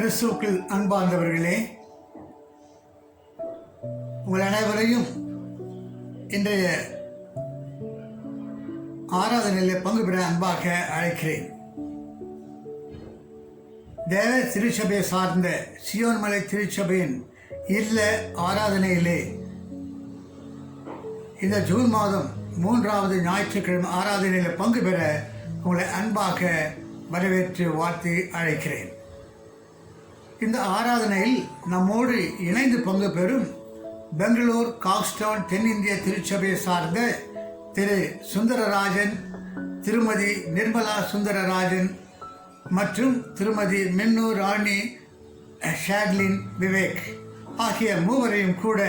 கிறிஸ்துவுக்குள் அன்பார்ந்தவர்களே, உங்கள் அனைவரையும் இன்றைய ஆராதனையில் பங்கு பெற அன்பாக அழைக்கிறேன். தேவ திருச்சபையை சார்ந்த சியோன்மலை திருச்சபையின் இல்ல ஆராதனையிலே இந்த ஜூன் மாதம் 3வது ஞாயிற்றுக்கிழமை ஆராதனையில் பங்கு பெற உங்களை அன்பாக வரவேற்று வாழ்த்து அழைக்கிறேன். இந்த ஆராதனையில் நம்மோடு இணைந்து பங்கு பெறும் பெங்களூர் காக்ஸ்டவுன் தென்னிந்திய திருச்சபையை சார்ந்த திரு சுந்தரராஜன், திருமதி நிர்மலா சுந்தரராஜன் மற்றும் திருமதி மின்னூர் ராணி ஷாட்லின் விவேக் ஆகிய மூவரையும் கூட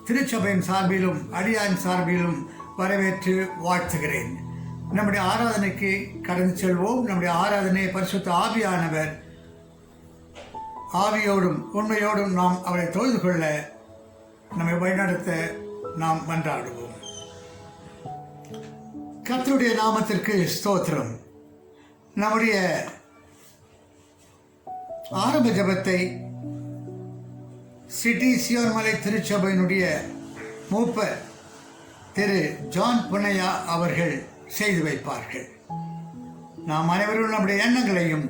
திருச்சபையின் சார்பிலும் அடியான் சார்பிலும் வரவேற்று வாழ்த்துகிறேன். நம்முடைய ஆராதனைக்கு கடந்து செல்வோம். நம்முடைய ஆராதனையை பரிசுத்த ஆவியானவர் ஆவியோடும் உண்மையோடும் நாம் அவரை தொழுது கொள்ள நம்மை வழிநடத்த நாம் மன்றாடுவோம். கர்த்தருடைய நாமத்திற்கு ஸ்தோத்திரம். நம்முடைய ஆரம்ப ஜெபத்தை சிட்டி சியோன்மலை திருச்சபையினுடைய மூப்பர் திரு ஜான் புன்னையா அவர்கள் செய்து வைப்பார்கள். நாம் அனைவரும் நம்முடைய எண்ணங்களையும்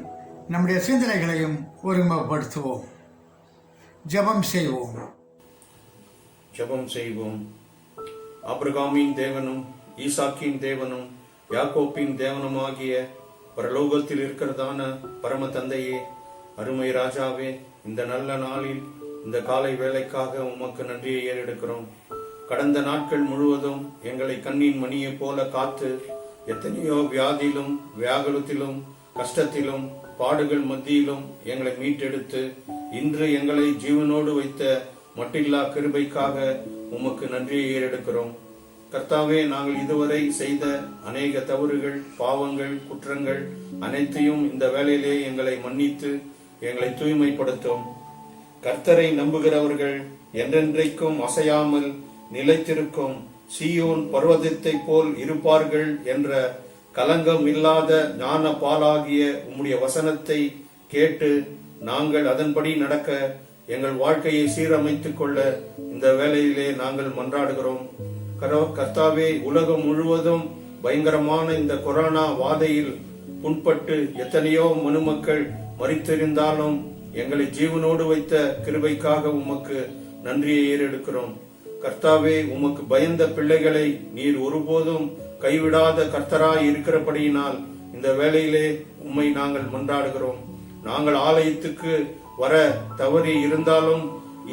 நம்முடைய சிந்தனைகளையும் ஒருமுகப்படுத்துவோம். ஜெபம் செய்வோம். ஜெபம் செய்வோம். ஆபிரகாமின் தேவனும் ஈசாக்கின் தேவனும் யாக்கோப்பின் தேவனுமாகிய பரலோகத்தில் இருக்கிறதான பரம தந்தையே, அருமை ராஜாவே, இந்த நல்ல நாளில் இந்த காலை வேலைக்காக உமக்கு நன்றியை ஏறெடுக்கிறோம். கடந்த நாட்கள் முழுவதும் எங்களை கண்ணின் மணியை போல காத்து எத்தனையோ வியாதியிலும் வியாகுலத்திலும் கஷ்டத்திலும் பாடுகள் மத்தியிலும் எங்களை மீட்டெடுத்து இன்று எங்களை ஜீவனோடு வைத்த மட்டில்லா கிருபைக்காக உமக்கு நன்றியை ஏறெடுக்கிறோம். கர்த்தாவே, நாங்கள் இதுவரை செய்த அநேக தவறுகள், பாவங்கள், குற்றங்கள் அனைத்தையும் இந்த வேளையிலே எங்களை மன்னித்து எங்களை தூய்மைப்படுத்தும். கர்த்தரை நம்புகிறவர்கள் என்றென்றைக்கும் அசையாமல் நிலைத்திருக்கும் சீயோன் பர்வதத்தை போல் இருப்பார்கள் என்ற கலங்கம் இல்லாத ஞான பாலாகிய உம்முடைய வசனத்தை கேட்டு நாங்கள் அதன்படி நடக்க எங்கள் வாழ்க்கையை சீரமைத்துக் கொள்ள இந்த வேளையிலே நாங்கள் மன்றாடுகிறோம். கர்த்தாவே, உலகம் முழுவதும் பயங்கரமான இந்த கொரோனா வாதையில் புண்பட்டு எத்தனையோ மனுமக்கள் மரித்திருந்தாலும் எங்களை ஜீவனோடு வைத்த கிருபைக்காக உமக்கு நன்றியை ஏறெடுக்கிறோம். கர்த்தாவே, உமக்கு பயந்த பிள்ளைகளை நீர் ஒருபோதும் கைவிடாத கர்த்தராய் இருக்கிறபடியினால் இந்த வேளையிலே உம்மை நாங்கள் மன்றாடுகிறோம். நாங்கள் ஆலயத்துக்கு வர தவறி இருந்தாலும்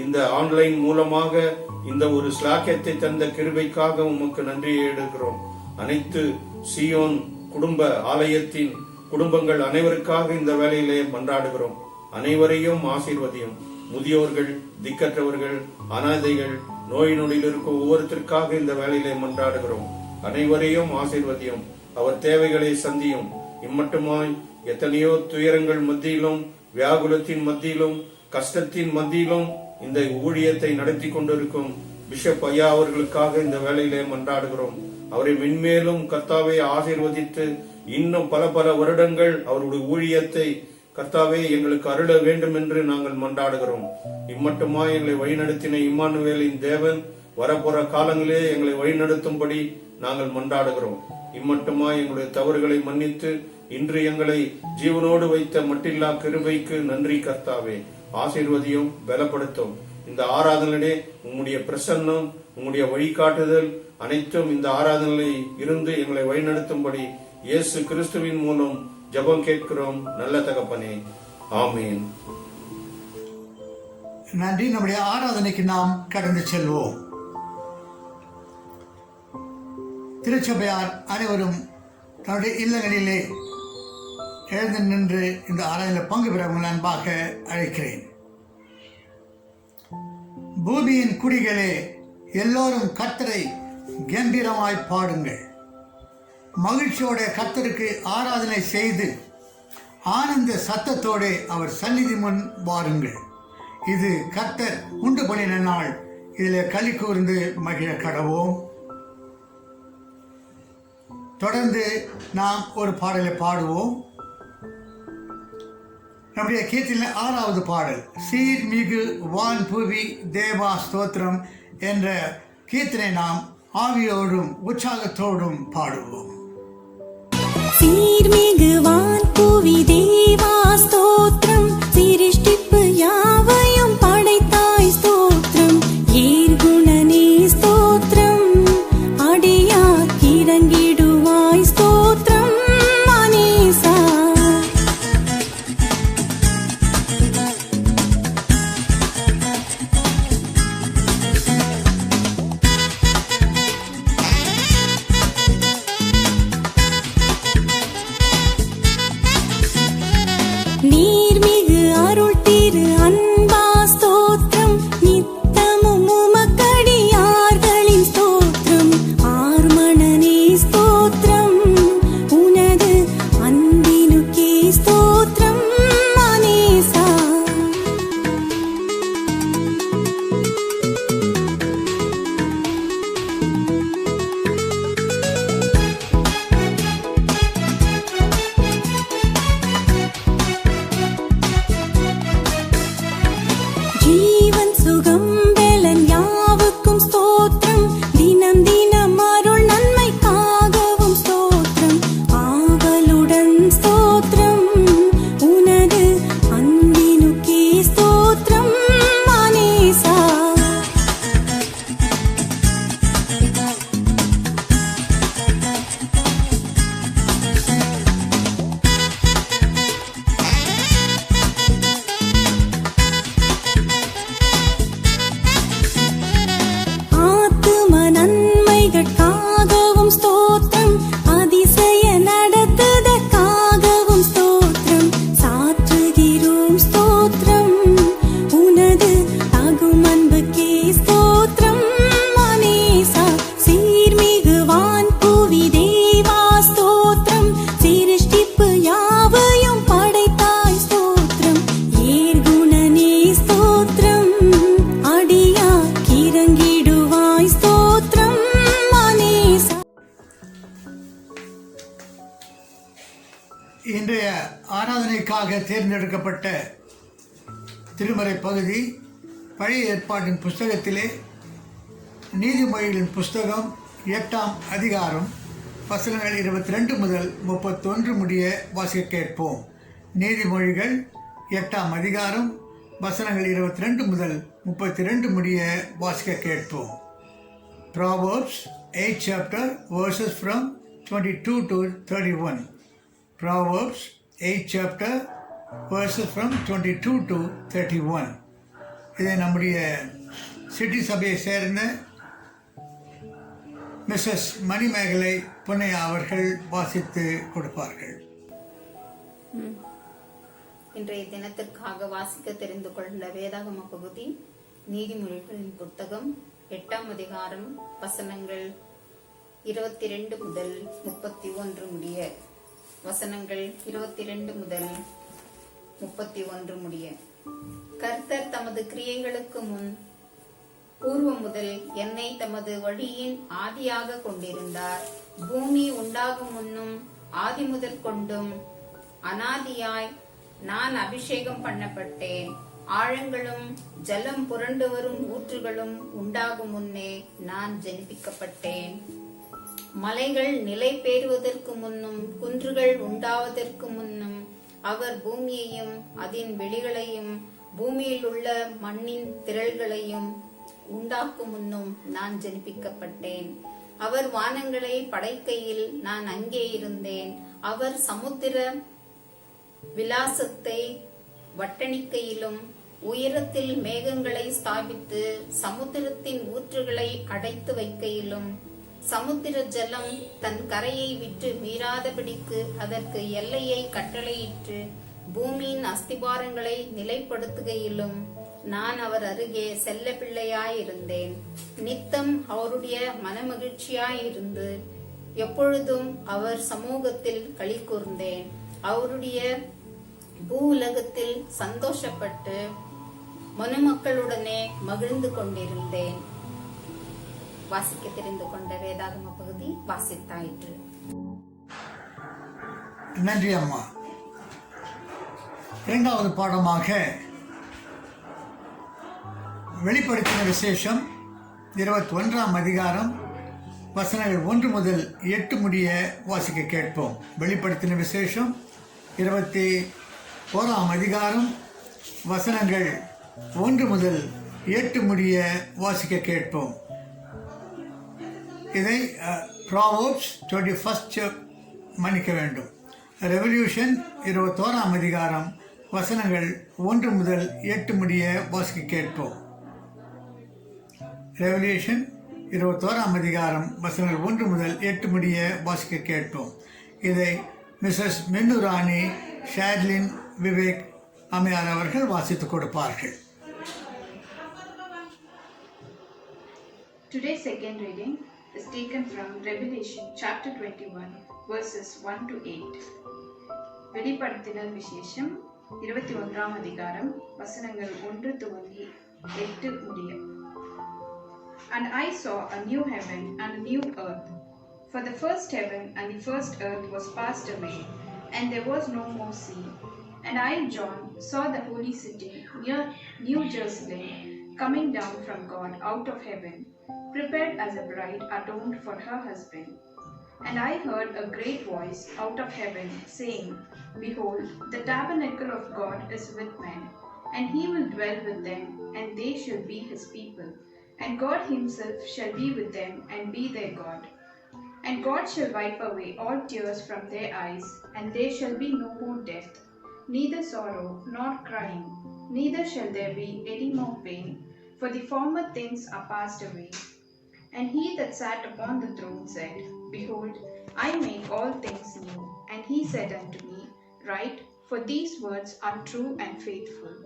இந்த ஆன்லைன் மூலமாக இந்த ஒரு ஸ்லாக்கியத்தை தந்த கிருபைக்காக உமக்கு நன்றியை எடுக்கிறோம். அனைத்து சியோன் குடும்ப ஆலயத்தின் குடும்பங்கள் அனைவருக்காக இந்த வேளையிலே மன்றாடுகிறோம். அனைவரையும் ஆசீர்வதியும். முதியோர்கள், திக்கற்றவர்கள், அனாதைகள், நோய் நொடியில் இருக்கும் ஒவ்வொருத்தருக்காக இந்த வேளையிலே மன்றாடுகிறோம். அனைவரையும் ஆசீர்வதியும். அவர் தேவைகளை சந்தியும். இம்மட்டுமாய் எத்தனையோ துயரங்கள் மத்தியிலும் வியாகுலத்தின் மத்தியிலும் கஷ்டத்தின் மத்தியிலும் இந்த ஊழியத்தை நடத்தி கொண்டிருக்கும் பிஷப் ஐயா அவர்களுக்காக இந்த வேளையிலே மன்றாடுகிறோம். அவரை மென்மேலும் கர்த்தாவே ஆசீர்வதித்து இன்னும் பல பல வருடங்கள் அவருடைய ஊழியத்தை கர்த்தாவே எங்களுக்கு அருள வேண்டும் என்று நாங்கள் மன்றாடுகிறோம். இம்மட்டுமாய் எங்களை வழிநடத்தின இம்மானுவேலின் தேவன் வரப்போற காலங்களே எங்களை வழிநடத்தும்படி நாங்கள் மன்றாடுகிறோம். இம்மட்டுமாய் எங்களுடைய தவறுகளை மன்னித்து இன்று எங்களை ஜீவனோடு வைத்த மட்டில்லா கிருபைக்கு நன்றி. கர்த்தாவே, ஆசீர்வதியும், பலப்படுத்தும். இந்த ஆராதனையிலே உம்முடைய பிரசன்னம், உம்முடைய வழிகாட்டுதல் அனைத்தும் இந்த ஆராதனையில் இருந்து எங்களை வழிநடத்தும்படி இயேசு கிறிஸ்துவின் மூலம் ஜெபம் கேட்கிறோம் நல்ல தகப்பனே, ஆமீன். நன்றி. நம்முடைய ஆராதனைக்கு நாம் கடந்து செல்வோம். திருச்சபையார் அனைவரும் தன்னுடைய இல்லங்களிலே எழுந்து நின்று இந்த ஆராதனையில் பங்கு பெற உங்கள் அன்பாக அழைக்கிறேன். பூமியின் குடிகளே, எல்லோரும் கர்த்தரை கம்பீரமாய் பாடுங்கள். மகிழ்ச்சியோட கர்த்தருக்கு ஆராதனை செய்து ஆனந்த சத்தத்தோடு அவர் சந்நிதி முன் வாருங்கள். இது கர்த்தர் உண்டு பண்ணின நாள், இதில் களி கூர்ந்து மகிழ கடவோம். தொடர்ந்து நாம் ஒரு பாடலை பாடுவோம். நம்முடைய கீர்த்தனை 6வது பாடல் சீர்மிகு வான் புவி தேவா ஸ்தோத்திரம் என்ற கீர்த்தனை நாம் ஆவியோடும் உற்சாகத்தோடும் பாடுவோம். சீர்மிகு வான் புவி தேவா ஸ்தோத்திரம், சிருஷ்டிப்பு யாவையும் படைத்தாய் ஸ்தோத்திரம், ஏர்குணனே ஸ்தோத்திரம், அடியார்க்கு இறங்கிடுவாய் ஸ்தோத்திரம் மனேசா. நீர்மிகு அருள் திரு அன்பா ஸ்தோத்திரம், நித்தமும் உமக்கடியார்களின் ஸ்தோத்திரம், ஆர்மணனே ஸ்தோத்திரம், உனது அன்பினுக்கே ஸ்தோத்திரம் மனேசா. ஜீவன் சுகம் பலன் யாவுக்கும் ஸ்தோத்திரம், தினம் தினம் அருள் நன்மைக்காகவும் ஸ்தோத்திரம், ஆவலுடன் ஸ்தோத்திரம், உனது அன்பினுக்கே ஸ்தோத்திரம் மனேசா. ஆத்தும நன்மைகளுக்காகவும் ஸ்தோத்திரம், அதிசய நடத்துதற்காகவும் ஸ்தோத்திரம், சாற்றுகிறோம் ஸ்தோத்திரம், உனது தகும் அன்புக்கே ஸ்தோத்திரம் மனேசா. சீர்மிகு வான் புவி தேவா ஸ்தோத்திரம், சிருஷ்டிப்பு யாவையும் படைத்தாய் ஸ்தோத்திரம், ஏர்குணனே ஸ்தோத்திரம், அடியார்க்கு இறங்கிடுவாய் ஸ்தோத்திரம் மனேசா. இன்றைய ஆராதனைக்காக தேர்ந்தெடுக்கப்பட்ட திருமறை பகுதி பழைய ஏற்பாட்டின் புஸ்தகத்திலே நீதிமொழிகளின் புஸ்தகம் 8ஆம் அதிகாரம் வசனங்கள் 22 முதல் 31 முடிய வாசிக்க கேட்போம். நீதிமொழிகள் 8ஆம் அதிகாரம் வசனங்கள் 22 முதல் 32 முடிய வாசிக்க கேட்போம். Proverbs 8 chapter verses from 22 to 31. Proverbs 8 chapter verses from 22 to 31. இதை நம்முடைய சிட்டி சபையை சேர்ந்த மிஸ்ஸஸ் மணிமேகலை பொன்னையா அவர்கள் வாசித்து கொடுப்பார்கள். இன்றைய தினத்திற்காக வாசிக்க தெரிந்து கொண்ட வேதாகம பகுதி நீதிமொழிகளின் புத்தகம் 8ஆம் அதிகாரம் வசனங்கள் 22 முதல் 31 முடிய. வசனங்கள் 22 முதல் 31 முடிய. கர்த்தர் தமது கிரியைகளுக்கு முன் பூர்வம் முதல் என்னை தமது வழியின் ஆதியாக கொண்டிருந்தார். பூமி உண்டாகும் முன்னும் ஆதி முதற் கொண்டும் அனாதியாய் நான் அபிஷேகம் பண்ணப்பட்டேன். ஆழங்களும் ஜலம் புரண்டு வரும் ஊற்றுகளும் உண்டாகும் முன்னே நான் ஜெனிப்பிக்கப்பட்டேன். மலைகள் நிலை பெறுவதற்கு முன்னும் குன்றுகள் உண்டாவதற்கு முன்னும் அவர் பூமியையும் அதன் வெளிகளையும் பூமியில் உள்ள மண்ணின் திரள்களையும் உண்டாக்கும் முன்னும் நான் ஜெனிப்பிக்கப்பட்டேன். அவர் வானங்களை படைக்கையில் நான் அங்கே இருந்தேன். அவர் சமுத்திர விலாசத்தை வட்டணிக்கையிலும் உயரத்தில் மேகங்களை ஸ்தாபித்து சமுத்திரத்தின் ஊற்றுகளை அடைத்து வைக்கையிலும் சமுத்திர ஜலம் தன் கரையை விட்டு மீறாதபடிக்கு அதற்கு எல்லையை கட்டளையிட்டு பூமியின் அஸ்திபாரங்களை நிலைப்படுத்துகையிலும் நான் அவர் அருகே செல்ல பிள்ளையாயிருந்தேன். நித்தம் அவருடைய மனமகிழ்ச்சியாயிருந்து எப்பொழுதும் அவர் சமூகத்தில் களி கூர்ந்தேன். அவருடைய பூ உலகத்தில் சந்தோஷப்பட்டு மனுமக்களுடனே மகிழ்ந்து கொண்டிருந்தேன். வாசிக்க தெரிந்து கொண்ட வேதாகம பகுதி வாசித்தாயிற்று. நன்றி அம்மா. இரண்டாவது பாடமாக வெளிப்படுத்தின விசேஷம் 21ஆம் அதிகாரம் வசனங்கள் 1 முதல் 8 முடிய வாசிக்க கேட்போம். வெளிப்படுத்தின விசேஷம் 21ஆம் அதிகாரம் வசனங்கள் 1 முதல் 8 முடிய வாசிக்க கேட்போம். இதை ப்ராவர்ப்ஸ் 21 மன்னிக்க வேண்டும். ரெவல்யூஷன் 21ஆம் அதிகாரம் வசனங்கள் 1 முதல் 8 முடிய வாசிக்க கேட்போம். ரெவல்யூஷன் 21ஆம் அதிகாரம் வசனங்கள் 1 முதல் 8 முடிய வாசிக்க கேட்போம். இதை மிஸ்ஸஸ் மின்னுராணி ஷாட்லின் விவேக் அம்மையார் அவர்கள் வாசித்துக் கொடுப்பார்கள். Today's second reading is taken from Revelation chapter 21 verses 1 to 8. வெளிப்படுத்தினர் விசேஷம் 21ஆம் அதிகாரம் வசனங்கள் 1 துவங்கி 8 முடிய. And I saw a new heaven and a new earth, for the first heaven and the first earth was passed away, and there was no more sea. And I, John, saw the holy city, New Jerusalem, coming down from God out of heaven, prepared as a bride adorned for her husband. And I heard a great voice out of heaven, saying, Behold, the tabernacle of God is with men, and he will dwell with them, and they shall be his people. And God himself shall be with them, and be their God. And God shall wipe away all tears from their eyes, and there shall be no more death, neither sorrow nor crying, neither shall there be any more pain, for the former things are passed away. And he that sat upon the throne said, Behold, I make all things new. And he said unto me, Write, for these words are true and faithful.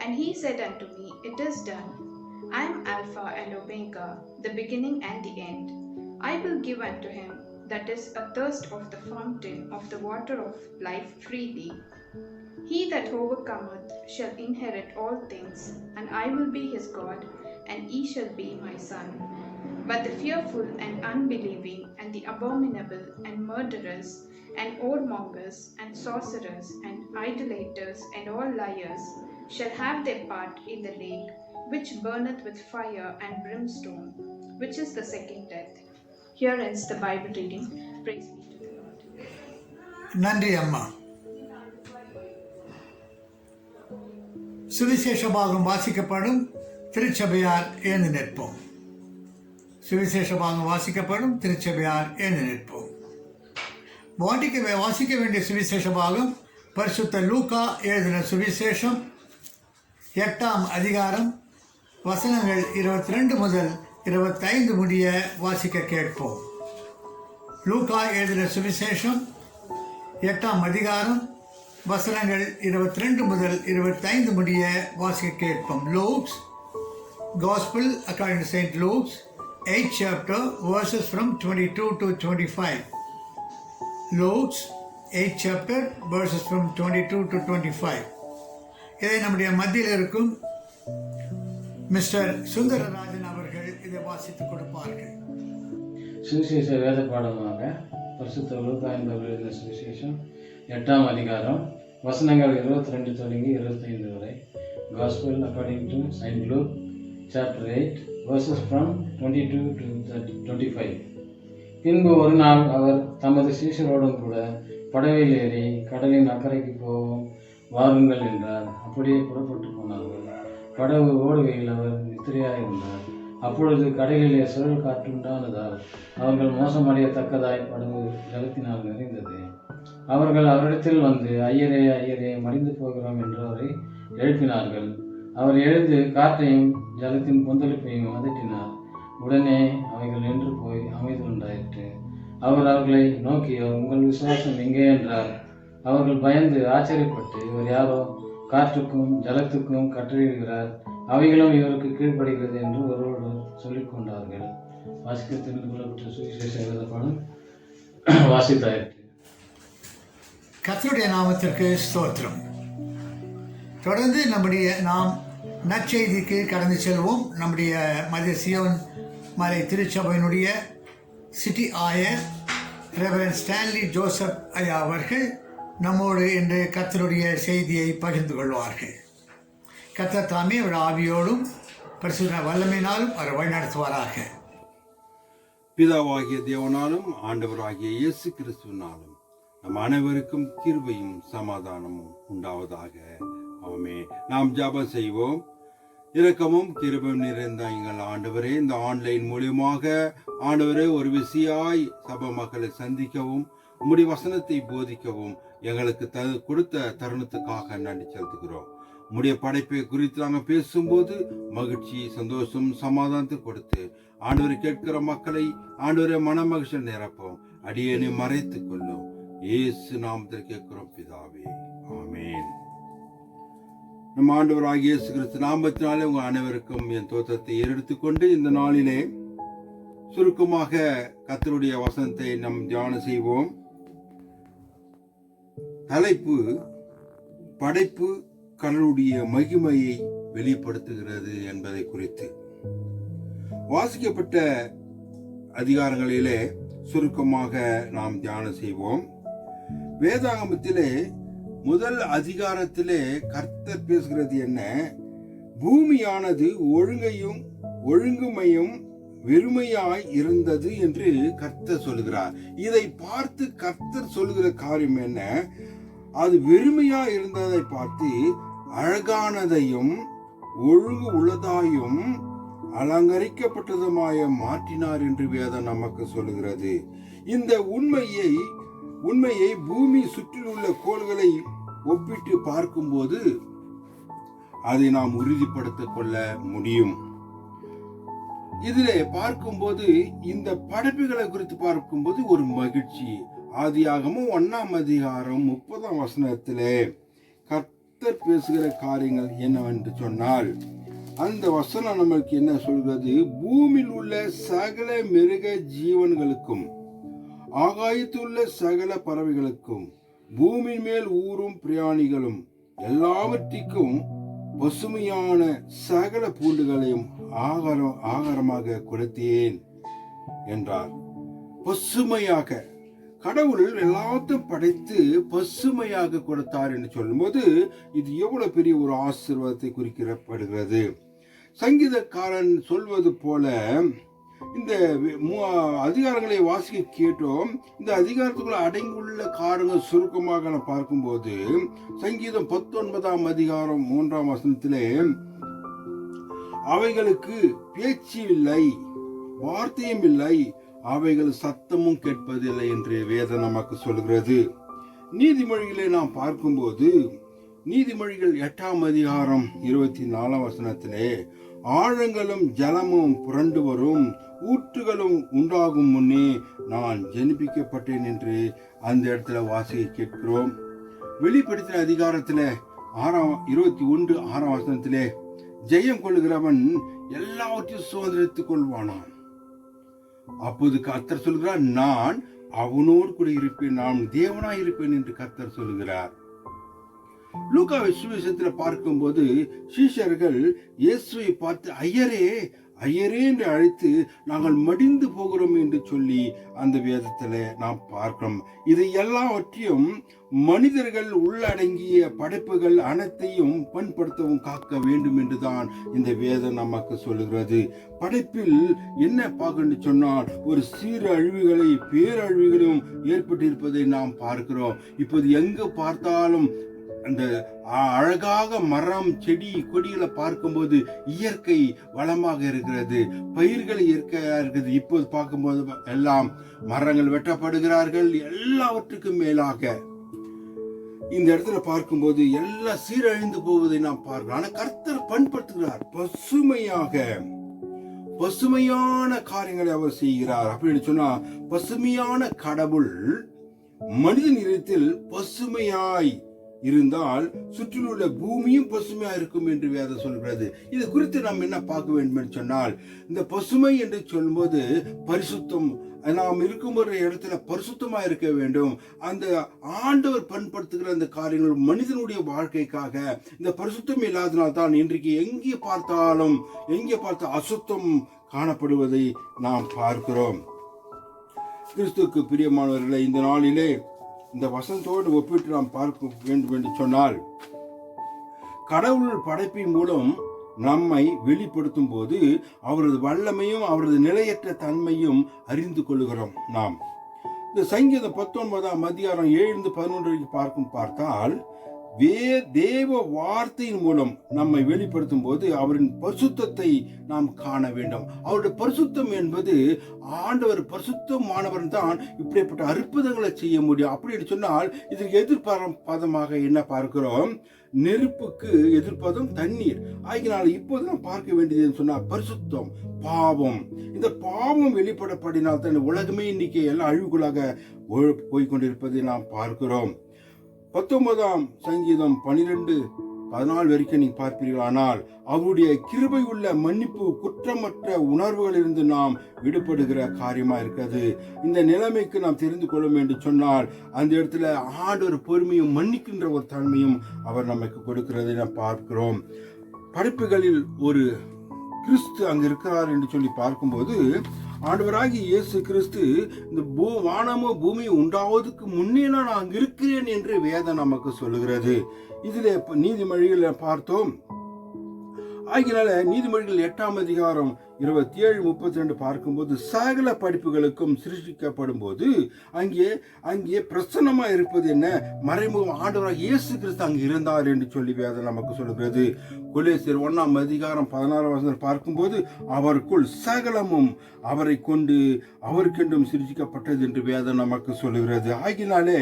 And he said unto me, It is done. I am Alpha and Omega, the beginning and the end. I will give unto him that is athirst of the fountain of the water of life freely. He that overcometh shall inherit all things, and I will be his God, and he shall be my son. But the fearful and unbelieving, and the abominable, and murderers, and whoremongers, and sorcerers, and idolaters, and all liars, shall have their part in the lake, which burneth with fire and brimstone, which is the second death. Here ends the Bible reading. Praise be to the Lord. நன்றி அம்மா. சுவிசேஷ பாகம் வாசிக்கப்படும் திருச்சபையார் எழுந்து நிற்போம். சுவிசேஷ பாகம் வாசிக்கப்படும் திருச்சபையார் எழுந்து நிற்போம். வாசிக்க வேண்டிய சுவிசேஷ பாகம் பரிசுத்த லூக்கா எழுதின சுவிசேஷம் 8ஆம் அதிகாரம் வசனங்கள் 22 முதல் 25 முடிய வாசிக்க கேட்போம். லூக்கா எழுதின சுவிசேஷம் 8ஆம் அதிகாரம் வசனங்கள் 22 முதல் 25 முடிய வாசிக்க கேட்போம். Luke's Gospel according to Saint Luke's 8th chapter verses from 22 to 25. Luke's 8th chapter verses from 22 to 25. இதை நம்முடைய மத்தியில் இருக்கும் மிஸ்டர் சுந்தரராஜன் அவர்கள் இதை வாசித்துக் கொடுப்பார்கள். சுவிசேஷ வேத பாடமாக பரிசுத்த லூக்கா என்பவர் எழுதின சுவிசேஷம் 8ஆம் அதிகாரம் வசனங்கள் 22 தொடங்கி 25 வரை. Gospel according to Saint Luke chapter 8 verses from 22 to 25. பின்பு ஒரு நாள் அவர் தமது சீஷரோடும் கூட படவில் ஏறி கடலின் அக்கறைக்கு போவோம் வாருங்கள் என்றார். அப்படியே புறப்பட்டு போனார்கள். படகு ஓடுகையில் அவர் நித்திரையாயிருந்தார். அப்பொழுது கடலிலே சுழல் காற்றுண்டானதால் அவர்கள் மோசமடையத்தக்கதாய் படகு ஜலத்தினால் நிறைந்தது. அவர்கள் அவரிடத்தில் வந்து, ஐயரே ஐயரே, மடிந்து போகிறோம் என்று அவரை எழுப்பினார்கள். அவர் எழுந்து காற்றையும் ஜலத்தின் கொந்தளிப்பையும் அதட்டினார். உடனே அவைகள் நின்று போய் அமைதி உண்டாயிற்று. அவர் அவர்களை நோக்கி, உங்கள் விசுவாசம் எங்கே என்றார். அவர்கள் பயந்து ஆச்சரியப்பட்டு, இவர் யாரோ காற்றுக்கும் ஜலத்துக்கும் கட்டளையிடுகிறார், அவைகளும் இவருக்கு கீழ்ப்படுகிறது என்று ஒருவரோடு சொல்லிக் கொண்டார்கள். வாசிக்க தெரிந்து கொள்ளப்பட்ட சுவிசேஷ வேதப்பாடம் வாசித்தாயிற்று. கர்த்தருடைய நாமத்திற்கு ஸ்தோத்திரம். தொடர்ந்து நாம் நற்செய்திக்கு கடந்து செல்வோம். நம்முடைய மத்திய சியோன் மலை திருச்சபையினுடைய சிட்டி ஆயர் ரெவரண்ட் ஸ்டான்லி ஜோசப் ஐயா அவர்கள் நம்மோடு இன்று கர்த்தருடைய செய்தியை பகிர்ந்து கொள்வார்கள். கர்த்தர் தாமே ஒரு ஆவியோடும் பரிசுத்த வல்லமையினாலும் அவர் வழிநடத்துவாராக. பிதாவாகிய தேவனாலும் ஆண்டவராகிய இயேசு கிறிஸ்துவினாலும் நம் அனைவருக்கும் கிருபையும் சமாதானமும் உண்டாவதாக. ஆமே. நாம் ஜெபம் செய்வோம். இரக்கமும் கிருபையும் நிறைந்த எங்கள் ஆண்டவரே, இந்த ஆன்லைன் மூலியமாக ஆண்டவரே ஒரு விசையாய் சபை மக்களை சந்திக்கவும் உம்முடைய வசனத்தை போதிக்கவும் எங்களுக்கு கொடுத்த தருணத்துக்காக நன்றி செலுத்துகிறோம். உம்முடைய படைப்பை குறித்து நாங்கள் பேசும்போது மகிழ்ச்சி, சந்தோஷம், சமாதானத்தை கொடுத்து ஆண்டவரை கேட்கிற மக்களை ஆண்டவரை மன மகிழ்ச்சி நிரப்போம். அடியேனை மறைத்துக் கொள்ளும். இயேசு நாமத்தில் கேட்கிறோம் பிதாவே. ஆமேன். நம் ஆண்டவராகிய இயேசு கிறிஸ்து நாமத்தினாலே உங்கள் அனைவருக்கும் என் தோற்றத்தை ஏறெடுத்துக்கொண்டு இந்த நாளிலே சுருக்கமாக கர்த்தருடைய வசனத்தை நாம் தியானம் செய்வோம். தலைப்பு: படைப்பு கடவுளுடைய மகிமையை வெளிப்படுத்துகிறது என்பதை குறித்து. வாசிக்கப்பட்ட அதிகாரங்களிலே சுருக்கமாக நாம் தியானம் செய்வோம். வேதாகமத்திலே முதல் அதிகாரத்திலே கர்த்தர் பேசுகிறது என்ன? பூமியானது ஒழுங்குமையும் வெறுமையாய் இருந்தது என்று கர்த்தர் சொல்கிறார். இதை பார்த்து கர்த்தர் சொல்லுகிற காரியம் என்ன? அது வெறுமையாய் இருந்ததை பார்த்து அழகானதையும் ஒழுங்கு உள்ளதாயும் அலங்கரிக்கப்பட்டதுமாய மாற்றினார் என்று வேதம் நமக்கு சொல்லுகிறது. இந்த உண்மையை பூமி சுற்றிலுள்ள கோள்களை ஒப்பிட்டு பார்க்கும்போது அதை நாம் உறுதிப்படுத்திக் கொள்ள முடியும். இதிலே பார்க்கும்போது இந்த படைப்புகளை குறித்து பார்க்கும்போது ஒரு மகிழ்ச்சி. ஆதியாகமம் 1ஆம் அதிகாரம் 30ஆம் வசனத்திலே கர்த்தர் பேசுகிற காரியங்கள் என்னவென்று சொன்னால், அந்த வசனம் நமக்கு என்ன சொல்கிறது? பூமியில் உள்ள சகல மிருக ஜீவன்களுக்கும் ஆகாயத்துள்ள சகல பறவைகளுக்கும் பூமியின் மேல் ஊறும் பிராணிகளும் எல்லாவற்றிற்கும் பசுமையான சகல பூண்டுகளையும் ஆகாரமாக கொடுத்தேன் என்றார். பசுமையாக கடவுள் எல்லாத்தையும் படைத்து பசுமையாக கொடுத்தார் என்று சொல்லும்போது இது எவ்வளவு பெரிய ஒரு ஆசீர்வாதத்தை குறிக்கப்படுகிறது. சங்கீதக்காரன் சொல்வது போல இந்த அதிகாரங்களை வாசிக்க கேட்டோம். இந்த அதிகாரத்துக்குள்ள அடங்கியுள்ள காரணங்கள் சுருக்கமாக நான் பார்க்கும்போது சங்கீதம் 19ஆம் அதிகாரம் 3ஆம் வசனத்திலே அவைகளுக்கு பேச்சு இல்லை, வார்த்தையும் இல்லை, அவைகள் சத்தமும் கேட்பதில்லை என்று வேதம் நமக்கு சொல்கிறது. நீதிமொழிகளை நாம் பார்க்கும்போது நீதிமொழிகள் 8ஆம் அதிகாரம் 24ஆம் வசனத்திலே ஆழங்களும் ஜலமும் புரண்டு வரும், ஊற்றுகளும் உண்டாகும் முன்னே நான் ஜெனிப்பிக்கப்பட்டேன் என்று அந்த இடத்துல வாசிக்க கேட்கிறோம். வெளிப்படுத்தின அதிகாரத்துல 21:6ஆம் வசனத்திலே ஜெயம் கொள்ளுகிறவன் எல்லாவற்றையும் சுதந்திரித்துக் கொள்வானாம். அப்போது கர்த்தர் சொல்கிறார், நான் அவனோடு கூட இருப்பேன், நான் தேவனாய் இருப்பேன் என்று கர்த்தர் சொல்கிறார். லூக்கா சுவிசேஷத்தில் பார்க்கும்போது சீஷர்கள் இயேசுவை பார்த்து ஐயரே ஐயரே என்று அழைத்து நாங்கள் மடிந்து போகிறோம் என்று சொல்லி அந்த வேதத்தில் நாம் பார்க்கிறோம். இது எல்லாவற்றையும் மனிதர்கள் உள்ளடங்கிய படைப்புகள் அனைத்தையும் பண்படுத்தவும் காக்க வேண்டும் என்றுதான் இந்த வேதம் நமக்கு சொல்லுகிறது. படைப்பில் என்ன பார்க்க சொன்னால் ஒரு சீர அழிவுகளை பேரழிவுகளும் ஏற்பட்டிருப்பதை நாம் பார்க்கிறோம். இப்போது எங்கு பார்த்தாலும் அந்த அழகாக மரம் செடி கொடிகளை பார்க்கும்போது இயற்கை வளமாக இருக்கிறது, பயிர்கள் இயற்கையா இருக்குது. இப்போது பார்க்கும்போது எல்லாம் மரங்கள் வெட்டப்படுகிறார்கள். எல்லாவற்றுக்கும் மேலாக இந்த இடத்துல பார்க்கும்போது எல்லாம் சீரழிந்து போவதை நாம் பார்க்கிறோம். ஆனா கர்த்தர் பண்படுத்துகிறார், பசுமையான காரியங்களை அவர் செய்கிறார். அப்படின்னு சொன்னா பசுமையான கடவுள் மனிதன் இடத்தில் பசுமையாய் இருந்தால் சுற்றிலுள்ள பூமியும் பசுமையா இருக்கும் என்று வேதம் சொல்கிறது. இது குறித்து நாம் என்ன பார்க்க வேண்டும் என்று சொன்னால், இந்த பசுமை என்று சொல்லும்போது பரிசுத்தம், நாம் இருக்கும் ஒரு இடத்துல பரிசுத்தமா இருக்க வேண்டும். அந்த ஆண்டவர் பண்படுத்துகிற அந்த காரியங்கள் மனிதனுடைய வாழ்க்கைக்காக இந்த பரிசுத்தம் இல்லாதனால்தான் இன்றைக்கு எங்கே பார்த்த அசுத்தம் காணப்படுவதை நாம் பார்க்கிறோம். கிறிஸ்துவுக்கு பிரியமானவர்களே, இந்த நாளிலே இந்த வசனத்தோடு ஒப்பிட்டு நாம் பார்க்க வேண்டும் என்று சொன்னால், கடவுள் படைப்பின் மூலம் நம்மை வெளிப்படுத்தும் போது அவரது வல்லமையும் அவரது நிலையற்ற தன்மையும் அறிந்து கொள்கிறோம். நாம் இந்த சங்கீதம் 19ஆம் அதிகாரம் 7-11 பார்த்தால் தேவ வார்த்தையின் மூலம் நம்மை வெளிப்படுத்தும் போது அவரின் பரிசுத்தத்தை நாம் காண வேண்டும். அவருடைய பரிசுத்தம் என்பது ஆண்டவர் பரிசுத்தமானவர் தான் இப்படிப்பட்ட அற்புதங்களை செய்ய முடியும். அப்படின்னு சொன்னால் இதற்கு எதிர்பாதமாக என்ன பார்க்கிறோம்? நெருப்புக்கு எதிர்ப்பதும் தண்ணீர். ஆகினால் இப்போது நாம் பார்க்க வேண்டியது சொன்னால் பரிசுத்தம், பாவம். இந்த பாவம் வெளிப்படப்படினால் தான் உலகமே இன்னைக்கு எல்லாம் அழிவுகளாக போய்கொண்டிருப்பதை நாம் பார்க்கிறோம். 19ஆம் சங்கீதம் 12-14 வரைக்கும் நீங்க பார்ப்பீர்களானால் அவருடைய கிருபை உள்ள மன்னிப்பு, குற்றமற்ற உணர்வுகளிலிருந்து நாம் விடுபடுகிற காரியமா இருக்கிறது. இந்த நிலைமைக்கு நாம் தெரிந்து கொள்ளும் என்று சொன்னால் அந்த இடத்துல ஆண்டவர் பொறுமையும் மன்னிக்கின்ற ஒரு தன்மையும் அவர் நமக்கு கொடுக்கிறதை நாம் பார்க்கிறோம். படைப்புகளில் ஒரு கிறிஸ்து அங்கு இருக்கிறார் என்று சொல்லி பார்க்கும்போது ஆண்டவராகிய இயேசு கிறிஸ்து இந்த வானமோ பூமி உண்டாவதுக்கு முன்னே நான் அங்கு இருக்கிறேன் என்று வேதம் நமக்கு சொல்லுகிறது. இதிலே நீதிமொழிகளை பார்த்தோம். ஆகினால நீதிமொழிகள் 8ஆம் அதிகாரம் 27-32 பார்க்கும்போது சகல படிப்புகளுக்கும் சிருஷ்டிக்கப்படும் போது அங்கே பிரசன்னமா இருப்பது என்ன? மறைமுகம் ஆண்டவராக இயேசு கிறிஸ்து அங்கு இருந்தார் என்று சொல்லி வேதம் நமக்கு சொல்லுகிறது. கொலோசியர் 1ஆம் அதிகாரம் 16ஆம் வசனம் பார்க்கும்போது அவருக்குள் சகலமும் அவரை கொண்டு அவருக்கென்றும் சிருஷ்டிக்கப்பட்டது என்று வேதம் நமக்கு சொல்லுகிறது. ஆகினாலே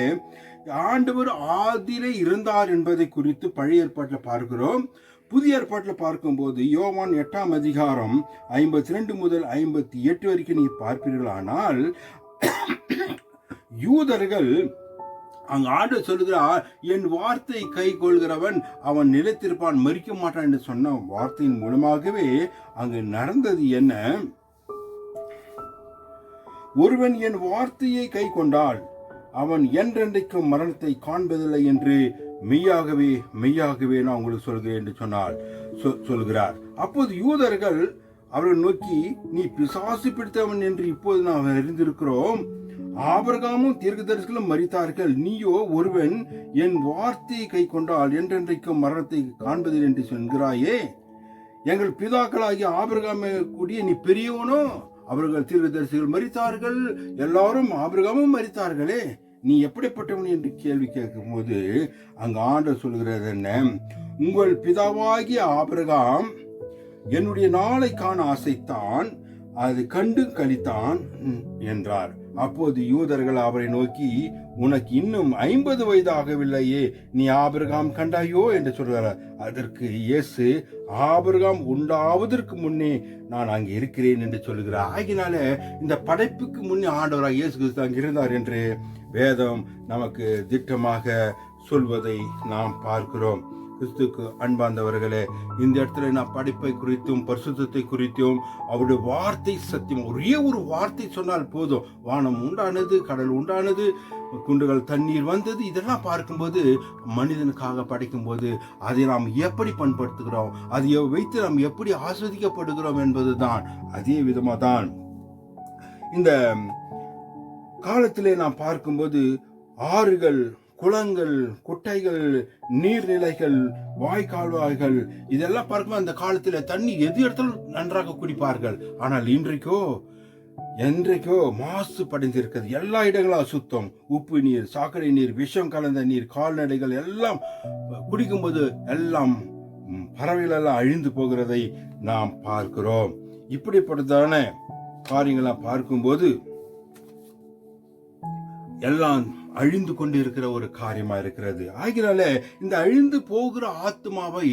ஆண்டவர் ஆதியிலே இருந்தார் என்பதை குறித்து பழைய ஏற்பாட்டில் பார்க்கிறோம். புதிய ஏற்பாட்டில் பார்க்கும்போது யோவான் 8ஆம் அதிகாரம் 52-58 வரைக்கும் நீ பார்ப்பீர்களானால் யூதர்கள் அங்கு ஆண்டவர் சொல்லுகிறார், என் வார்த்தை கை கொள்கிறவன் அவன் நிலைத்திருப்பான், மறிக்க மாட்டான் என்று சொன்ன வார்த்தையின் மூலமாகவே அங்கு நடந்தது என்ன? ஒருவன் என் வார்த்தையை கை கொண்டால் அவன் என்றென்றைக்கும் மரணத்தை காண்பதில்லை என்று மெய்யாகவே மெய்யாகவே நான் உங்களுக்கு சொல்கிறேன் என்று சொல்கிறார். அப்போது யூதர்கள் அவரை நோக்கி, நீ பிசாசு பிடித்தவன் என்று இப்போது நாம் அறிந்திருக்கிறோம். ஆபிரகாமும் தீர்க்கதரிசிகளும் மரித்தார்கள், நீயோ ஒருவன் என் வார்த்தையை கை கொண்டால் என்றென்றைக்கும் மரணத்தை காண்பதில்லை என்று சொல்கிறாயே. எங்கள் பிதாக்களாகிய ஆபிரகாமை கூடிய நீ பெரியவனோ? அவர்கள் தீர்க்கதரிசிகள் மரித்தார்கள், எல்லாரும் ஆபிரகாமும் மரித்தார்களே, நீ எப்படிப்பட்டவன் என்று கேள்வி கேட்கும் போது அங்கு ஆண்டவர் சொல்கிறது என்ன? உங்கள் பிதாவாகிய ஆபிரகாம் என்னுடைய நாளை காண ஆசைத்தான், அது கண்டு கழித்தான் என்றார். அப்போது யூதர்கள் அவரை நோக்கி, உனக்கு இன்னும் 50 வயது ஆகவில்லையே, நீ ஆபிரகாம் கண்டாயோ என்று சொல்கிறார். அதற்கு இயேசு, ஆபிரகாம் உண்டாவதற்கு முன்னே நான் அங்கே இருக்கிறேன் என்று சொல்கிறார். ஆகினால இந்த படைப்புக்கு முன்னே ஆண்டவராக இயேசு கிறிஸ்து அங்கே இருந்தார் என்று வேதம் நமக்கு திட்டமாக சொல்வதை நாம் பார்க்கிறோம். கிறிஸ்துக்கு அன்பார்ந்தவர்களே, இந்த இடத்துல நான் படைப்பை குறித்தும் பரிசுத்தத்தை குறித்தும் அவருடைய வார்த்தை சத்தியம், ஒரே ஒரு வார்த்தை சொன்னால் போதும், வானம் உண்டானது, கடல் உண்டானது, குண்டுகள் தண்ணீர் வந்தது, இதெல்லாம் பார்க்கும்போது மனிதனுக்காக படைக்கும் போது அதை நாம் எப்படி பண்படுத்துகிறோம், அதை வைத்து நாம் எப்படி ஆஸ்வதிக்கப்படுகிறோம் என்பதுதான். அதே விதமாக தான் இந்த காலத்திலே நாம் பார்க்கும்போது ஆறுகள், குளங்கள், குட்டைகள், நீர்நிலைகள், வாய்க்கால்வாய்கள் இதெல்லாம் பார்க்கும்போது அந்த காலத்தில் தண்ணி எது இடத்தாலும் நன்றாக குடிப்பார்கள். ஆனால் என்றைக்கோ மாசு படைந்திருக்கிறது. எல்லா இடங்களும் அசுத்தம், உப்பு நீர், சாக்கடை நீர், விஷம் கலந்த நீர், கால்நடைகள் எல்லாம் குடிக்கும்போது எல்லாம் பறவைகள் எல்லாம் அழிந்து போகிறதை நாம் பார்க்கிறோம். இப்படிப்பட்டதான காரியங்களை பார்க்கும்போது எல்லாம் அழிந்து கொண்டு இருக்கிற ஒரு காரியமா இருக்கிறது. ஆகினால இந்த அழிந்து போகிற ஆத்மாவை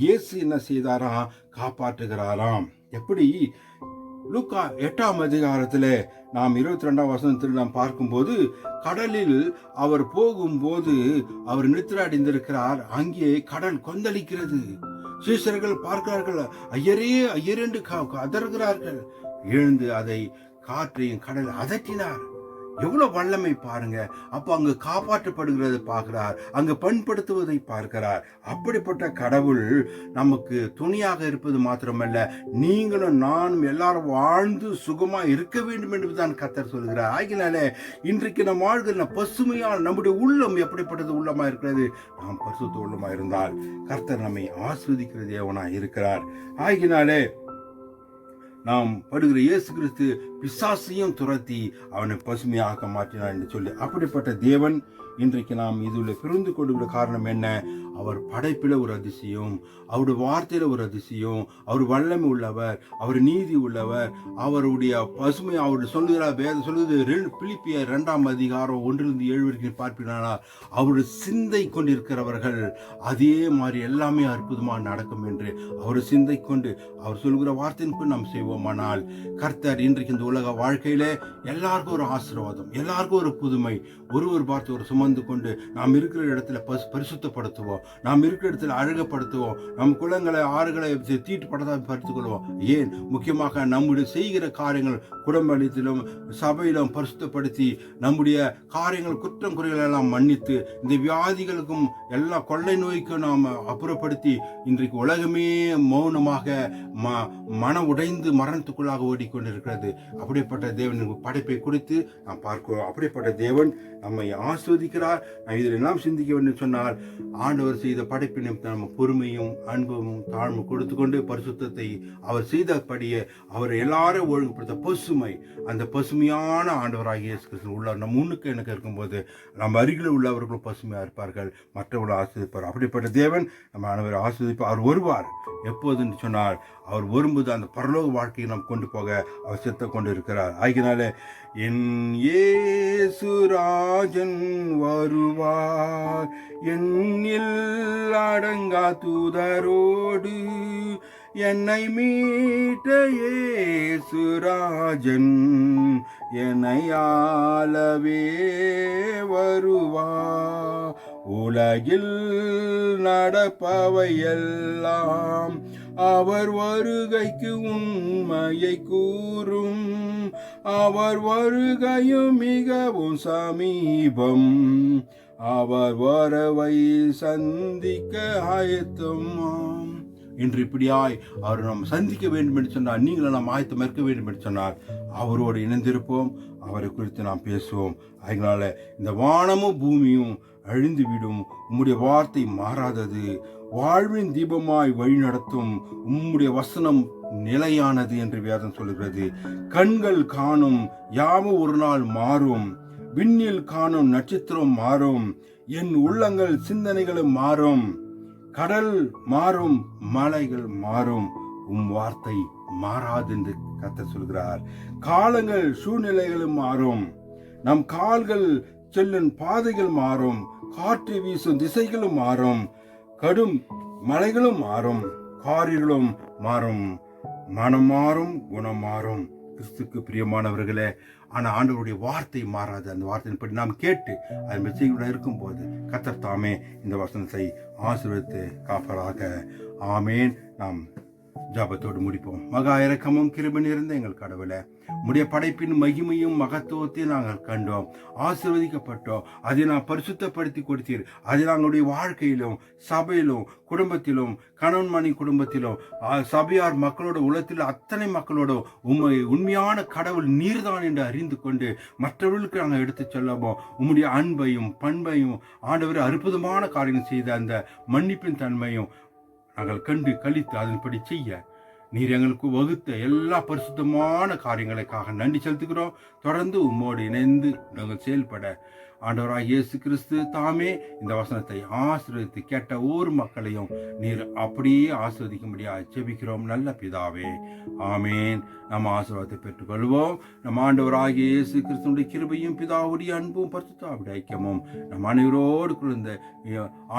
இயேசு என்ன செய்தாராம்? காப்பாற்றுகிறாராம். எப்படி? லூக்கா 8ஆம் அதிகாரத்தில் நாம் 22ஆம் வசனத்தில் நாம் பார்க்கும்போது, கடலில் அவர் போகும்போது அவர் நித்திரை அடைந்திருக்கிறார். அங்கே கடல் கொந்தளிக்கிறது. சீஷர்கள் பார்க்கிறார்கள், ஐயரே ஐயரென்று அதறுகிறார்கள். எழுந்து அதை காற்றையும் கடல் அதட்டினார். எவ்வளவு வல்லமை பாருங்க. அப்போ அங்கு காப்பாற்றப்படுகிறதை பார்க்கிறார், அங்கு பண்படுத்துவதை பார்க்கிறார். அப்படிப்பட்ட கடவுள் நமக்கு துணையாக இருப்பது மாத்திரமல்ல, நீங்களும் நானும் எல்லாரும் வாழ்ந்து சுகமா இருக்க வேண்டும் என்றுதான் கர்த்தர் சொல்கிறார். ஆகினாலே இன்றைக்கு நம் வாழ்கிற பசுமையான நம்முடைய உள்ளம் எப்படிப்பட்டது உள்ளமா இருக்கிறது? நாம் பரிசுத்த உள்ளமா இருந்தால் கர்த்தர் நம்மை ஆஸ்வதிக்கிற தேவனாய் இருக்கிறார். ஆகினாலே நாம் படுகிற இயேசு கிறிஸ்து பிசாசையும் துரத்தி அவனை பசுமையாக மாற்றினார் என்று சொல்லி, அப்படிப்பட்ட தேவன் இன்றைக்கு நாம் இதில் பிறந்து கொடுக்கிற காரணம் என்ன? அவர் படைப்பில் ஒரு அதிசயம், அவருடைய வார்த்தையில் ஒரு அதிசயம், அவர் வல்லமை உள்ளவர், அவர் நீதி உள்ளவர், அவருடைய பசுமை. அவருடைய சொல்லுகிறார், வேதம் சொல்லுது, பிலிப்பியர் 2 அதிகாரம் 1-7 வரைக்கும் பார்ப்பினார். அவருடைய சிந்தை கொண்டிருக்கிறவர்கள் அதே மாதிரி எல்லாமே அற்புதமாக நடக்கும் என்று அவர் சிந்தை கொண்டு அவர் சொல்லுகிற வார்த்தையின் கொண்டு நாம் செய்வோமானால் கர்த்தர் இன்றைக்கு இந்த உலக வாழ்க்கையில எல்லாருக்கும் ஒரு ஆசீர்வாதம், எல்லாருக்கும் ஒரு புதுமை, ஒரு பார்த்து ஒரு சுமந்து கொண்டு நாம் இருக்கிற இடத்துல பரிசுத்தப்படுத்துவோம், நாம் இருக்கிற இடத்துல அழகப்படுத்துவோம், நம் குளங்களை ஆறுகளை தீட்டுப்படுத்திக் கொள்வோம். ஏன்? முக்கியமாக நம்முடைய செய்கிற காரியங்கள் குடும்பத்திலும் சபையிலும் பரிசுத்தப்படுத்தி நம்முடைய காரியங்கள் குற்றம் குறைகள் எல்லாம் மன்னித்து இந்த வியாதிகளுக்கும் எல்லா கொள்ளை நோய்க்கும் நாம் அப்புறப்படுத்தி இன்றைக்கு உலகமே மௌனமாக மன உடைந்து மரணத்துக்குள்ளாக ஓடிக்கொண்டிருக்கிறது. அப்படிப்பட்ட தேவன் படைப்பை குறித்து நாம் பார்க்கிறோம். அப்படிப்பட்ட தேவன் நம்மை ஆஸ்வதிக்கிறார். நாம் இதில் எல்லாம் சிந்திக்க வேண்டும் சொன்னால், ஆண்டவர் செய்த படைப்பின் நம்ம பொறுமையும் அன்பும் தாழ்வு கொடுத்து கொண்டு பரிசுத்தத்தை அவர் செய்தபடியே அவர் எல்லாரும் ஒழுங்குபடுத்த பசுமை, அந்த பசுமையான ஆண்டவராகிய இயேசு கிறிஸ்து உள்ள நம் முன்னுக்கு எனக்கு இருக்கும்போது நம்ம அருகில் உள்ளவர்களும் பசுமையாக இருப்பார்கள், மற்றவர்கள் ஆஸ்வதிப்பார். அப்படிப்பட்ட தேவன் நம்ம அனைவரை ஆஸ்வதிப்பார். அவர் வருவார். எப்போதுன்னு சொன்னால், அவர் வரும்போது அந்த பரலோக வாழ்க்கையை நாம் கொண்டு போக அவர் சித்த கொண்டு இருக்கிறார். ஆகினாலே என் இயேசு ராஜன் வருவார், என்னில் அடங்கா தூதரோடு என்னை மீட்ட இயேசு ராஜன் என்னை ஆளவே வருவார். உலகில் நடப்பவையெல்லாம் அவர் வருகைக்கு உண்மையை கூறும், அவர் வருகையும் மிகவும் சமீபம், அவர் வரவை சந்திக்க ஆயத்தமாம். இன்று இப்படியாய் அவர் நாம் சந்திக்க வேண்டும் என்று சொன்னால், நீங்களும் நாம் ஆயத்தம் இருக்க வேண்டும் என்று சொன்னால் அவரோடு இணைந்திருப்போம், அவரை குறித்து நாம் பேசுவோம். அதனால இந்த வானமும் பூமியும் அழிந்துவிடும், உம்முடைய வார்த்தை மாறாதது, வாழ்வின் தீபமாய் வழி நடத்தும் உம்முடைய வசனம் நிலையானது என்று வேதம் சொல்கிறது. கண்கள் காணும் யாவும் ஒரு நாள் மாறும், விண்ணில் காணும் நட்சத்திரம் மாறும், என் உள்ளங்கள் சிந்தனைகளும் மாறும், கடல் மாறும், மலைகள் மாறும், உம் வார்த்தை மாறாது என்று கர்த்தர் சொல்கிறார். காலங்கள் சூழ்நிலைகளும் மாறும், நம் கால்கள் செல்லும் பாதைகள் மாறும், காற்று வீசும் திசைகளும் மாறும், கடும் மலைகளும் மாறும், காரிகளும் மாறும், மனம் மாறும், குணம் மாறும். கிறிஸ்துக்கு பிரியமானவர்களே, ஆனால் ஆண்டவருடைய வார்த்தை மாறாது. அந்த வார்த்தையின்படி நாம் கேட்டு அது மெச்சையுடன் இருக்கும்போது கர்த்தர் தாமே இந்த வசனத்தை ஆசீர்வதித்து காப்பாராக. ஆமேன். நாம் ஜாபத்தோடு முடிப்போம். மகா இரக்கமும் கிருபையும் இருந்த எங்கள் கடவுளே, உம்முடைய படைப்பின் மகிமையும் மகத்துவத்தையும் நாங்கள் கண்டோம், ஆசீர்வதிக்கப்பட்டோம். அதை நான் பரிசுத்தப்படுத்தி கொடுத்தீர். அதை நாங்களுடைய வாழ்க்கையிலும் சபையிலும் குடும்பத்திலும் கணவன் மணி குடும்பத்திலும் சபையார் மக்களோட உலகத்தில் அத்தனை மக்களோடும் உண்மை உண்மையான கடவுள் நீர்தான் என்று அறிந்து கொண்டு மற்றவர்களுக்கு நாங்கள் எடுத்து செல்லவோம். உம்முடைய அன்பையும் பண்பையும் ஆண்டவரை அற்புதமான காரியங்கள் செய்த அந்த மன்னிப்பின் தன்மையும் நாங்கள் கண்டு கழித்து அதன்படி செய்ய நீர் எங்களுக்கு வகுத்த எல்லா பரிசுத்தமான காரியங்களுக்காக நன்றி செலுத்துகிறோம். தொடர்ந்து உம்மோடு இணைந்து நாங்கள் செயல்பட ஆண்டவராக இயேசு கிறிஸ்து தாமே இந்த வசனத்தை ஆசீர்வதித்து கேட்ட ஒவ்வொரு மக்களையும் நீர் அப்படியே ஆசீர்வதிக்கும்படியாக ஜெபிக்கிறோம் நல்ல பிதாவே. ஆமேன். நம்ம ஆசீர்வாதத்தை பெற்றுக்கொள்வோம். நம் ஆண்டவராகிய இயேசு கிறிஸ்துடைய கிருபையும் பிதாவுடைய அன்பும் பரிசுத்தாவுடைய ஐக்கியமும் நம் அனைவரோடு குழந்த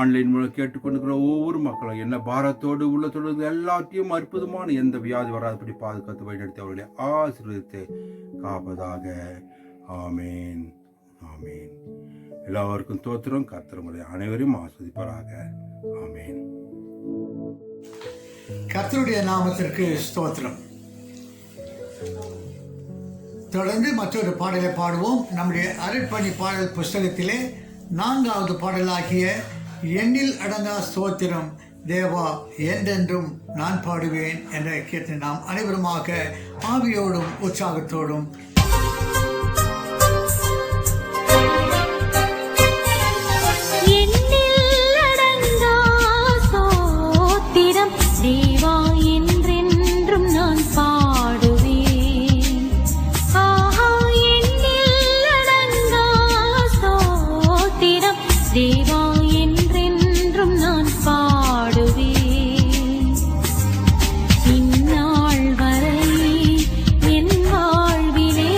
ஆன்லைன் மூலம் கேட்டுக்கொண்டிருக்கிற ஒவ்வொரு மக்களும் என்ன பாரத்தோடு உள்ளத்தோடு எல்லாத்தையும் அற்புதமான எந்த வியாதி வராதபடி பாதுகாத்து வழிநடத்தி அவர்களை ஆசீர்வதித்து காப்பதாக. ஆமேன். ஆமேன். எல்லாருக்கும் தோத்திரம். கர்த்தர் உங்களை அனைவரையும் ஆஸ்வதிப்பாராக. ஆமேன். கர்த்தருடைய நாமத்திற்கு ஸ்தோத்திரம். தொடர்ந்து மற்றொரு பாடலை பாடுவோம். நம்முடைய அருட்பணி பாடல் புஸ்தகத்திலே 4வது பாடலாகிய எண்ணில் அடங்கா ஸ்தோத்திரம் தேவா என்றென்றும் நான் பாடுவேன் என்ற கீர்த்தனை நாம் அனைவருமாக ஆவியோடும் உற்சாகத்தோடும் இந்நாள் வரை என் வாழ்விலே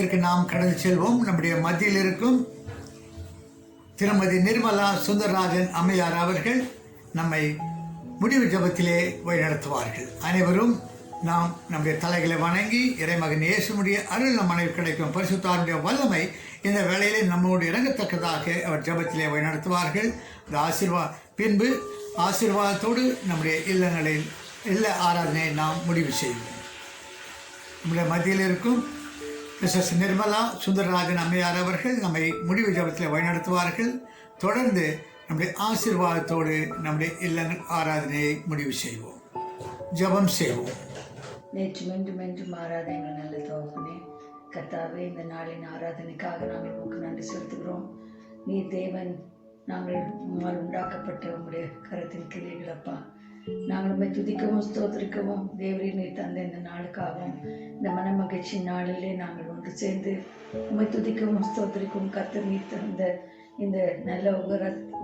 ஜெபத்திற்கு நாம் கடந்து செல்வோம். நம்முடைய மத்தியில் இருக்கும் திருமதி நிர்மலா சுந்தரராஜன் அம்மையார் அவர்கள் நம்மை முடிவு ஜெபத்திலே வழிநடத்துவார்கள். அனைவரும் நாம் நம்முடைய தலைகளை வணங்கி இறைமகன் இயேசுடைய அருள் நம் அனைவருக்கு கிடைக்கும் பரிசுத்தாருடைய வல்லமை இந்த வேளையிலே நம்மோடு இறங்கத்தக்கதாக அவர் ஜெபத்திலே வழிநடத்துவார்கள். இந்த பின்பு ஆசீர்வாதத்தோடு நம்முடைய இல்ல ஆராதனையை நாம் முடிவு செய்வோம். நம்முடைய மத்தியில் இருக்கும் மிஸ்ஸஸ் நிர்மலா சுந்தரராஜன் அம்மையார் அவர்கள் நம்மை முடிவு ஜெபத்தில் வழிநடத்துவார்கள். தொடர்ந்து நம்முடைய ஆசீர்வாதத்தோடு நம்முடைய இல்ல ஆராதனையை முடிவு செய்வோம். ஜெபம் செய்வோம். நேற்று மென்றும் ஆராதனைகள் நல்ல தோகனே கர்த்தாவே, இந்த நாளின் ஆராதனைக்காக நாங்கள் உமக்கு நன்றி செலுத்துகிறோம். நீ தேவன், நாங்கள் உம்மால் உண்டாக்கப்பட்ட உங்களுடைய கரத்தின் கிளைகளப்பா. நாங்கள் உண்மை துதிக்கவும் ஸ்தோத்திரிக்கவும் தேவரே நீர் தந்த இந்த நாளுக்காகவும் இந்த மன மகிழ்ச்சி நாளிலே நாங்கள் ஒன்று சேர்ந்து உண்மை துதிக்கவும் ஸ்தோத்திரிக்கவும் கர்த்தர் நீர் தந்த இந்த நல்ல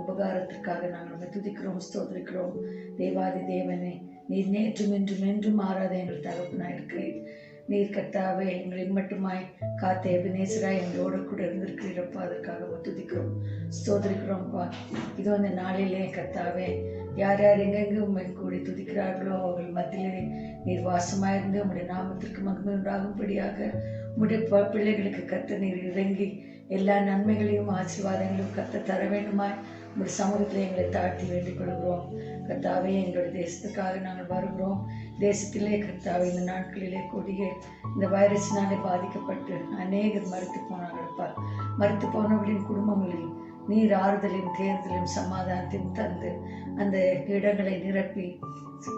உபகாரத்திற்காக நாங்கள் உண்மை துதிக்கிறோம் ஸ்தோத்திரிக்கிறோம். தேவாதி தேவனே, நீர் நேற்றும் மாறாத எங்கள் தகப்பனாயிருக்கிறீர். நீர் கர்த்தாவே எங்களை மட்டுமாய் காத்த எபினேசராய் எங்களோடு கூட இருந்திருக்கிறீரப்பா. அதற்காக துதிக்கிறோம் ஸ்தோத்திரிக்கிறோம்ப்பா. இது அந்த நாளிலே கர்த்தாவே யார் எங்கெங்கு உண்மை கூடி துதிக்கிறார்களோ அவர்கள் மத்தியிலே நீர் வாசமாயிருந்து உங்களுடைய நாமத்திற்கு மகிமை உண்டாகும்படியாக உங்களுடைய பிள்ளைகளுக்கு கர்த்தர் நீர் இறங்கி எல்லா நன்மைகளையும் ஆசீர்வாதங்களையும் கர்த்தர் தர வேண்டுமாய் உங்களுடைய சமூகத்தில் எங்களை தாழ்த்தி வேண்டிக் கொள்கிறோம். கர்த்தாவே, எங்களுடைய தேசத்துக்காக நாங்கள் வருகிறோம். தேசத்திலே கர்த்தாவே இந்த நாட்களிலே கொடிய இந்த வைரஸினாலே பாதிக்கப்பட்டு அநேகர் மறுத்து போனார்களப்பா. மறுத்து போனவர்களின் குடும்பங்களில் நீர் ஆறுதலையும் தேர்தலையும் சமாதானத்தையும் தந்து அந்த இடங்களை நிரப்பி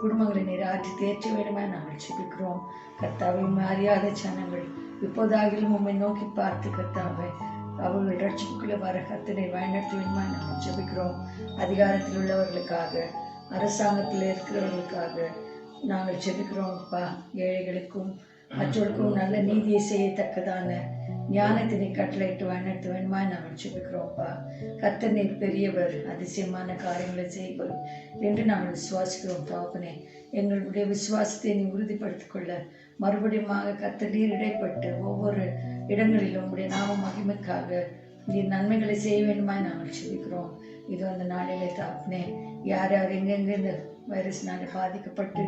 குடும்பங்களை நீராற்றி தேர்ச்சி வேண்டுமா நாங்கள் ஜெபிக்கிறோம். கர்த்தாவை அறியாத ஜனங்கள் இப்போதாகிலும் உம்மை நோக்கி பார்த்து கர்த்தாவை அவர்கள் ரட்சிப்புக்குள்ளே வர கர்த்தரை வழிநடத்த வேண்டுமா நாங்கள் ஜெபிக்கிறோம். அதிகாரத்தில் உள்ளவர்களுக்காக, அரசாங்கத்தில் இருக்கிறவர்களுக்காக நாங்கள் ஜெபிக்கிறோம்ப்பா. ஏழைகளுக்கும் மற்றவர்களுக்கும் நல்ல நீதியை செய்யத்தக்கதான ஞானத்தினை கட்டளையிட்டு வழிநடத்த வேண்டுமா நாங்கள் ஜெபிக்கிறோம்ப்பா. கர்த்தர் நீர் பெரியவர், அதிசயமான காரியங்களை செய்வர் என்று நாங்கள் விசுவாசிக்கிறோம். தகப்பனே, எங்களுடைய விசுவாசத்தை நீ உறுதிப்படுத்திக் கொள்ள மறுபடியும் கர்த்தர் நீர் இடைப்பட்டு ஒவ்வொரு இடங்களிலும் உங்களுடைய நாம மகிமைக்காக நீர் நன்மைகளை செய்ய வேண்டுமா நாங்கள் ஜெபிக்கிறோம். இது அந்த நாளிலே தகப்பனே, யார் எங்கெங்கே இந்த வைரஸ்னாலே பாதிக்கப்பட்டு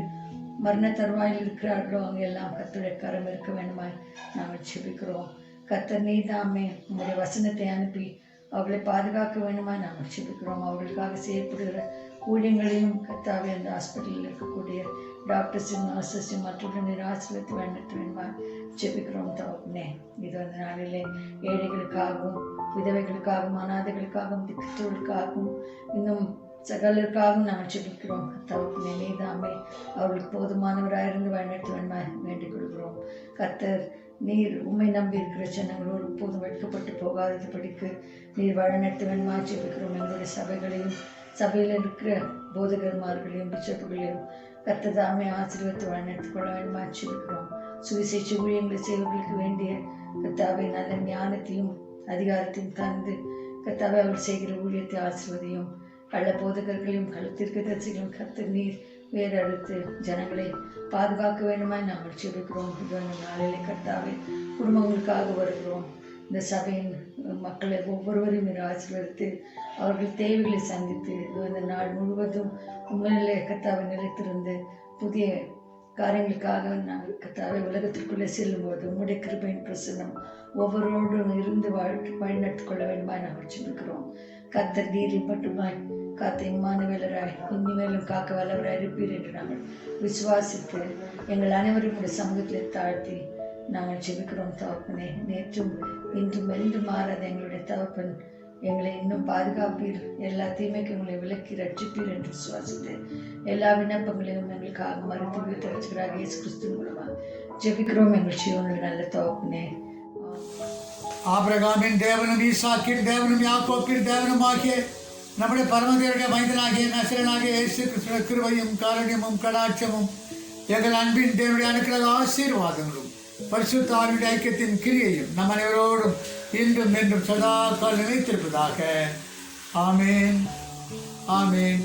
மரண தருவாயில் இருக்கிறார்களோ அங்கே எல்லாம் கர்த்தருடைய கரம் இருக்க வேண்டுமாய் நாங்கள் ஜெபிக்கிறோம். கர்த்தர் நீதாமே உங்களுடைய வசனத்தை அனுப்பி அவர்களை பாதுகாக்க வேண்டுமா நாங்கள் ஜெபிக்கிறோம். அவர்களுக்காக செய்யப்படுகிற ஊழியங்களையும் கர்த்தாவே அந்த ஹாஸ்பிட்டலில் இருக்கக்கூடிய டாக்டர்ஸும் நர்சஸும் மற்றவர்கள் நீர் ஆசீர்வதித்து வழிநடத்த வேண்டுமா ஜெபிக்கிறோம். தகப்பனே, இது அந்த நாளிலே ஏழைகளுக்காகவும் விதவைகளுக்காகவும் அநாதைகளுக்காகவும் திக்கற்றவர்களுக்காகவும் இன்னும் சகலருக்காகவும் நாங்கள் ஜெபிக்கிறோம். தகப்பனே, நீதாமே அவர்களுக்கு போதுமானவராயிருந்து வழிநடத்த வேண்டுமா வேண்டிக் கொள்கிறோம். கர்த்தர் நீர் உண்மை நம்பி இருக்கிற ஜனங்களோடு எப்போதும் வெட்கப்பட்டு போகாதது படிக்கு நீர் வழிநடத்த வேண்டுமா ஜெபிக்கிறோம். எங்களுடைய சபைகளையும் சபையில் இருக்கிற போதகர்மார்களையும் பிஷப்புகளையும் கர்த்தர் தாமே ஆசீர்வதித்து வழிநடத்திக் கொள்ள வேண்டுமா ஜெபிக்கிறோம். சுவிசேஷ ஊழியங்களை செய்வர்களுக்கு வேண்டிய கர்த்தாவை நல்ல ஞானத்தையும் அதிகாரத்தையும் தந்து கர்த்தாவை அவர்கள் செய்கிற ஊழியத்தை ஆசீர்வதியும். கள்ள போதகர்களையும் கள்ளத்திற்கதரிசிகளையும் கர்த்தர் நீர் வேறறுத்து ஜனங்களை பாதுகாக்க வேண்டுமா நாங்கள் ஜெபிக்கிறோம். இது அந்த நாளிலே கர்த்தாவே குடும்பங்களுக்காக வருகிறோம். இந்த சபையின் மக்களை ஒவ்வொருவரையும் நீர் ஆசீர்வதித்து அவர்கள் தேவைகளை சந்தித்து இது அந்த நாள் முழுவதும் உண்மையிலே கர்த்தாவை நிலைத்திருந்து புதிய காரியங்களுக்காக நாங்கள் கர்த்தாவை உலகத்திற்குள்ளே செல்லும்போது உம்முடைய கிருபையின் பிரசன்னம் ஒவ்வொருவரோடும் இருந்து வழிநடத்திக் கொள்ள வேண்டுமா நாங்கள் ஜெபிக்கிறோம். கர்த்தர் நீரில் மட்டுமாய் காத்த இம்மானுவேலராய் இனிமேலும் காக்க வல்லவராய் இருப்பீர் என்று நாங்கள் விசுவாசித்து எங்கள் அனைவரும் உடைய சமூகத்தில் தாழ்த்தி நாங்கள் ஜெபிக்கிறோம். தகப்பனே, நேற்றும் இன்றும் மாறாத எங்களுடைய தகப்பன் எங்களை இன்னும் பாதுகாப்பீர், எல்லா தீமைக்கு எங்களை விலக்கி ரட்சிப்பீர் என்று விசுவாசித்து எல்லா விண்ணப்பங்களையும் எங்களுக்காக மறுத்து வீட்டரட்சகராக இயேசு கிறிஸ்து மூலமாக ஜெபிக்கிறோம். எங்கள் ஜீவனில் நல்ல தகப்பனே. ஆபிரகாமின் தேவனும் ஈசாக்கின் தேவனும் யாக்கோப்பின் தேவனும் ஆகிய நம்முடைய பரமதேவனுடைய மைந்தனாகிய நசரனாகிய இயேசு கிறிஸ்துவின் கிருபையும் காருண்யமும் கடாட்சமும் எங்கள் அன்பின் தேவனுடைய அனுக்கிரக ஆசீர்வாதங்களும் பரிசுத்த ஆவியுடைய ஐக்கியத்தின் கிரியையும் நம் அனைவரோடும் இன்றும் என்றும் சதா கால நிலைத்திருப்பதாக. ஆமேன், ஆமேன்.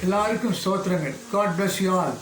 எல்லாருக்கும் ஸ்தோத்திரங்கள். God bless you all.